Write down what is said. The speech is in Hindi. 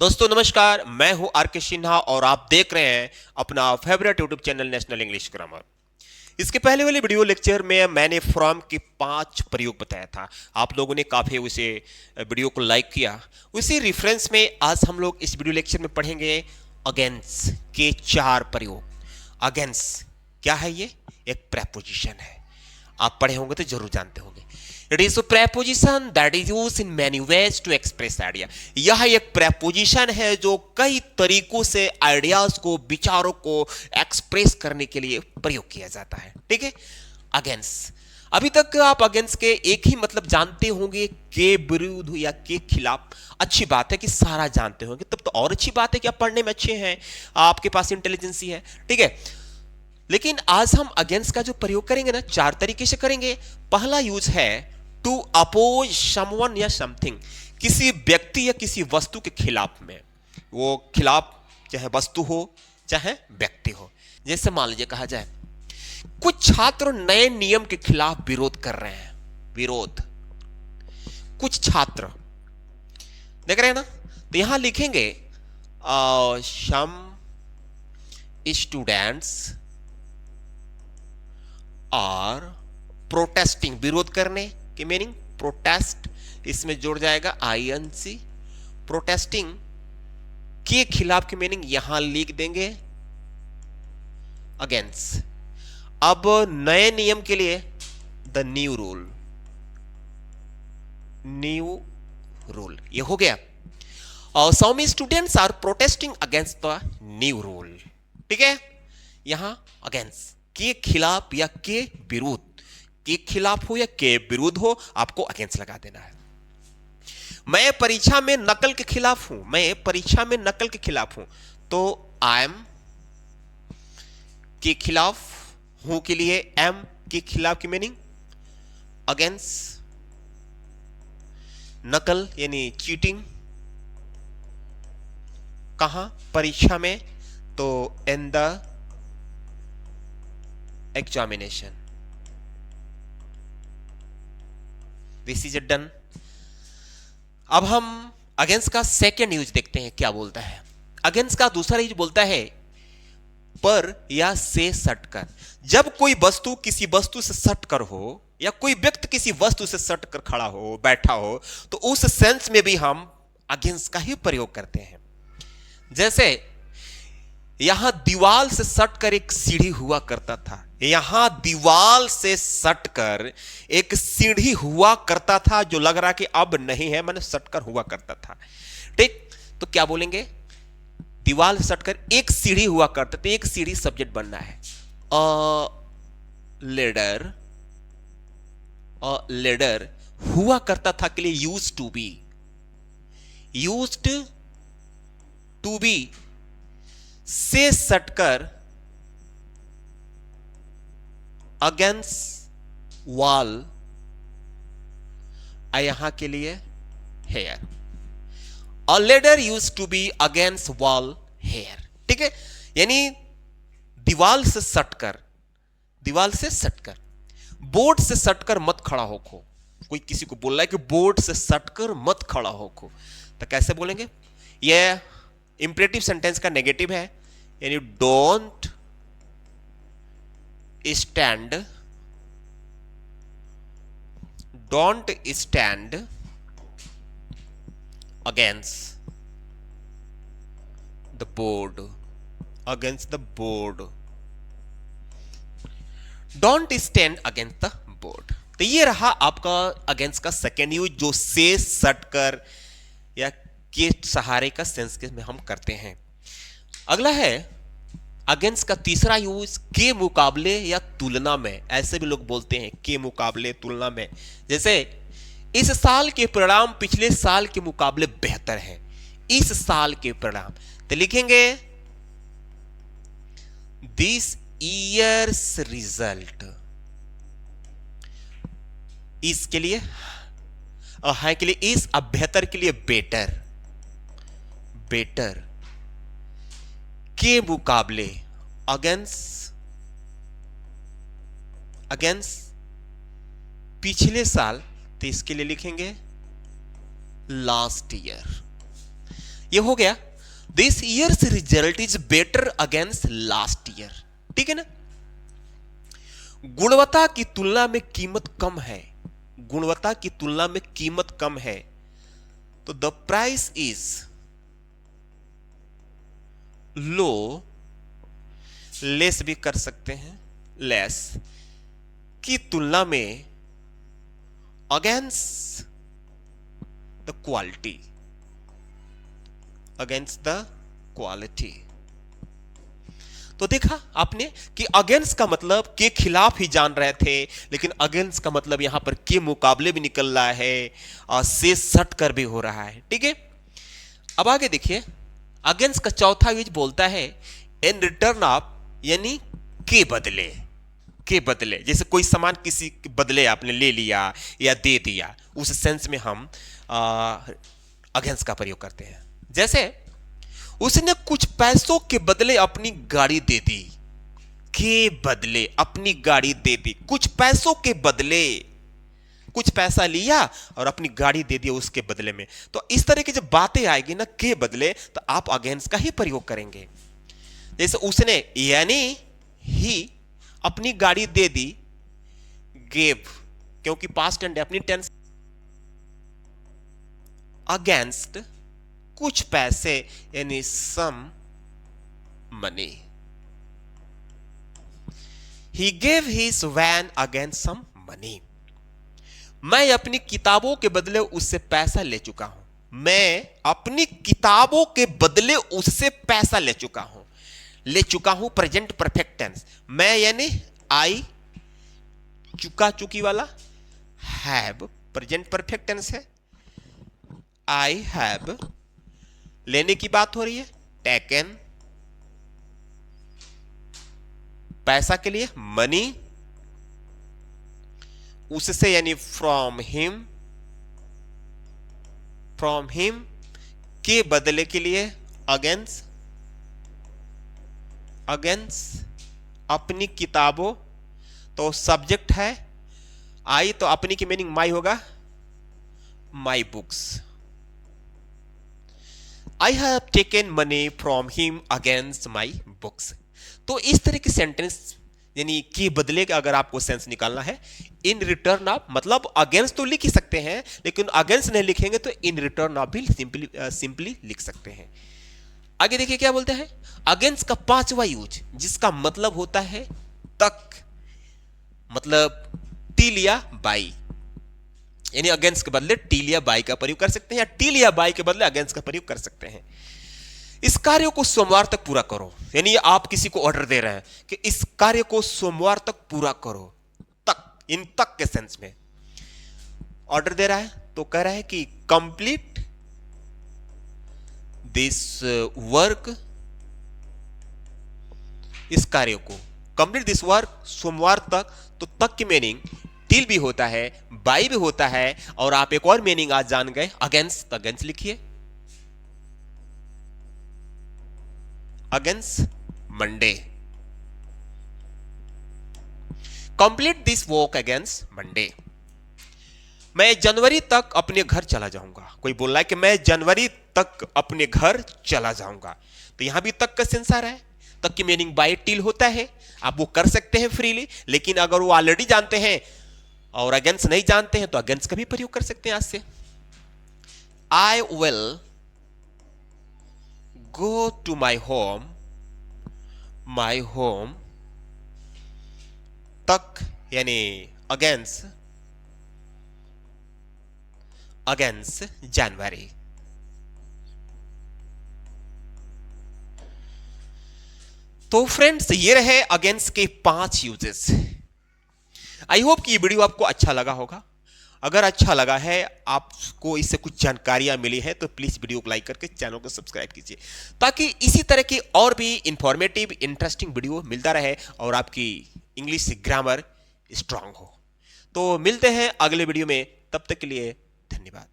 दोस्तों नमस्कार, मैं हूं आर के सिन्हा और आप देख रहे हैं अपना favourite YouTube channel national English grammar. इसके पहले वाले वीडियो लेक्चर में मैंने फ्रॉम के 5 प्रयोग बताया था। आप लोगों ने काफी उसे वीडियो को लाइक किया। उसी रेफरेंस में आज हम लोग इस वीडियो लेक्चर में पढ़ेंगे अगेंस्ट के 4 प्रयोग। अगेंस्ट क्या है? ये एक प्रेपोजिशन है। आप पढ़े होंगे तो जरूर जानते होंगे। It is a preposition that is used in many ways to express idea. यह एक प्रेपोजिशन है जो कई तरीकों से आइडियाज को, विचारों को एक्सप्रेस करने के लिए प्रयोग किया जाता है। ठीक है, अगेंस्ट। अभी तक आप अगेंस्ट के एक ही मतलब जानते होंगे, के विरुद्ध या के खिलाफ। अच्छी बात है कि सारा जानते होंगे, तब तो और अच्छी बात है कि आप पढ़ने में अच्छे हैं, आपके पास इंटेलिजेंसी है। ठीक है, लेकिन आज हम अगेंस्ट का जो प्रयोग करेंगे ना, 4 तरीके से करेंगे। पहला यूज है टू अपोज समवन या समथिंग, किसी व्यक्ति या किसी वस्तु के खिलाफ में। वो खिलाफ चाहे वस्तु हो चाहे व्यक्ति हो। जैसे मान लीजिए कहा जाए कुछ छात्र नए नियम के खिलाफ विरोध कर रहे हैं। विरोध, कुछ छात्र, देख रहे हैं ना, तो यहां लिखेंगे सम स्टूडेंट्स आर प्रोटेस्टिंग। विरोध करने की मीनिंग प्रोटेस्ट, इसमें जुड़ जाएगा आईएनसी। प्रोटेस्टिंग के खिलाफ की मीनिंग यहां लिख देंगे अगेंस्ट। अब नए नियम के लिए the new rule. New rule ये हो गया। और some students are protesting against the new rule. ठीक है, यहां अगेंस्ट के खिलाफ या के विरुद्ध, के खिलाफ हो या के विरुद्ध हो, आपको अगेंस्ट लगा देना है। मैं परीक्षा में नकल के खिलाफ हूं। मैं परीक्षा में नकल के खिलाफ हूं, तो आई एम के खिलाफ, हूं के लिए एम के खिलाफ की मीनिंग अगेंस्ट। नकल यानी चीटिंग, कहां? परीक्षा में, तो in the examination. This is done. अब हम अगेंस्ट का सेकेंड यूज देखते हैं क्या बोलता है। अगेंस्ट का दूसरा यूज बोलता है पर या से सटकर। जब कोई वस्तु किसी वस्तु से सटकर हो या कोई व्यक्ति किसी वस्तु से सटकर खड़ा हो, बैठा हो, तो उस सेंस में भी हम अगेंस्ट का ही प्रयोग करते हैं। जैसे यहां दीवाल से सटकर एक सीढ़ी हुआ करता था। यहां दीवाल से सटकर एक सीढ़ी हुआ करता था, जो लग रहा कि अब नहीं है, मैंने सटकर हुआ करता था। ठीक, तो क्या बोलेंगे? दीवाल से सटकर एक सीढ़ी हुआ करता था। एक सीढ़ी सब्जेक्ट बनना है। लेडर, लेडर हुआ करता था के लिए use to be. Used to be से सटकर अगेंस्ट वॉल, यहां के लिए here. A ladder use to be against wall here. ठीक है, यानी दीवाल से सटकर, दीवाल से सटकर। बोर्ड से सटकर मत खड़ा होखो। कोई किसी को बोल रहा है कि बोर्ड से सटकर मत खड़ा होखो, तो कैसे बोलेंगे? यह इंपरेटिव सेंटेंस का नेगेटिव है, यानी don't stand, don't stand against the board, against the board. Don't stand against the board. तो ये रहा आपका अगेंस्ट का सेकेंड यूज, जो से सटकर या के सहारे का सेंस के में हम करते हैं। अगला है अगेंस्ट का तीसरा यूज के मुकाबले या तुलना में। ऐसे भी लोग बोलते हैं के मुकाबले, तुलना में। जैसे इस साल के परिणाम पिछले साल के मुकाबले बेहतर हैं। इस साल के परिणाम, तो लिखेंगे दिस ईयर्स रिजल्ट। इसके लिए है के लिए इस, अब बेहतर के लिए बेटर। बेटर के मुकाबले अगेंस्ट, अगेंस्ट पिछले साल, तो इसके लिए लिखेंगे लास्ट ईयर। ये हो गया, this years result is better against last year. ठीक है ना, गुणवत्ता की तुलना में कीमत कम है, गुणवत्ता की तुलना में कीमत कम है, तो the price is low, less भी कर सकते हैं, लेस की तुलना में against the quality, against the quality. तो देखा आपने कि अगेंस्ट का मतलब के खिलाफ ही जान रहे थे, लेकिन अगेंस्ट का मतलब यहां पर के मुकाबले भी निकल रहा है और से सट कर भी हो रहा है। ठीक है, अब आगे देखिए, अगेंस्ट का चौथा यूज बोलता है इन रिटर्न ऑफ, यानी के बदले, के बदले, जैसे कोई सामान किसी के बदले आपने ले लिया या दे दिया, उस सेंस में हम अगेंस्ट का प्रयोग करते हैं। जैसे उसने कुछ पैसों के बदले अपनी गाड़ी दे दी, के बदले अपनी गाड़ी दे दी, कुछ पैसों के बदले, कुछ पैसा लिया और अपनी गाड़ी दे दिया उसके बदले में। तो इस तरह की जब बातें आएगी ना के बदले, तो आप अगेंस्ट का ही प्रयोग करेंगे। जैसे उसने यानी ही अपनी गाड़ी दे दी, गेव, क्योंकि पास्ट टेंस अपनी टेंस, अगेंस्ट कुछ पैसे यानी some money, he gave his van against some money. मैं अपनी किताबों के बदले उससे पैसा ले चुका हूं, मैं अपनी किताबों के बदले उससे पैसा ले चुका हूं, ले चुका हूं प्रेजेंट परफेक्ट टेंस, मैं यानी आई, चुका चुकी वाला, हैव प्रेजेंट परफेक्ट टेंस है, आई हैव लेने की बात हो रही है, टेकन पैसा के लिए, मनी उससे यानी फ्रॉम हिम, फ्रॉम हिम के बदले के लिए अगेंस्ट, अगेंस्ट अपनी किताबों, तो सब्जेक्ट है आई, तो अपनी की मीनिंग माई होगा, my books, I have taken money from him against my books. तो इस तरह के सेंटेंस यानी के बदले का अगर आपको सेंस निकालना है, इन रिटर्न ऑफ, मतलब अगेंस्ट तो लिख ही सकते हैं, लेकिन अगेंस्ट नहीं लिखेंगे तो इन रिटर्न ऑफ भी सिंपली लिख सकते हैं। आगे देखिए क्या बोलते हैं, अगेंस्ट का पांचवा यूज जिसका मतलब होता है तक, मतलब टिल या बाई, यानी अगेंस्ट के बदले टिल या बाई का प्रयोग कर सकते हैं, या टिल या बाई के बदले अगेंस्ट का प्रयोग कर सकते हैं। इस कार्य को सोमवार तक पूरा करो, यानी आप किसी को ऑर्डर दे रहे हैं कि इस कार्य को सोमवार तक पूरा करो, तक, इन तक के सेंस में ऑर्डर दे रहा है, तो कह रहा है कि कंप्लीट दिस वर्क, इस कार्य को कंप्लीट दिस वर्क सोमवार तक, तो तक की मीनिंग टिल भी होता है, बाई भी होता है, और आप एक और मीनिंग आज जान गए अगेंस्ट, अगेंस्ट लिखिए, against Monday, complete this work against Monday. मैं जनवरी तक अपने घर चला जाऊंगा, कोई बोल रहा है कि मैं जनवरी तक अपने घर चला जाऊंगा, तो यहां भी तक का सेंस आ रहा है, तक की मीनिंग बाय टिल होता है, आप वो कर सकते हैं फ्रीली, लेकिन अगर वो ऑलरेडी जानते हैं और अगेंस्ट नहीं जानते हैं तो अगेंस्ट का भी प्रयोग कर सकते हैं आज से। I will go to my home, my home तक यानी अगेंस्ट, अगेंस्ट जनवरी। तो फ्रेंड्स ये रहे अगेंस्ट के 5 यूजेस। आई होप कि ये वीडियो आपको अच्छा लगा होगा। अगर अच्छा लगा है, आपको इससे कुछ जानकारियां मिली है, तो प्लीज वीडियो को लाइक करके चैनल को सब्सक्राइब कीजिए, ताकि इसी तरह की और भी इंफॉर्मेटिव इंटरेस्टिंग वीडियो मिलता रहे और आपकी इंग्लिश ग्रामर स्ट्रांग हो। तो मिलते हैं अगले वीडियो में, तब तक के लिए धन्यवाद।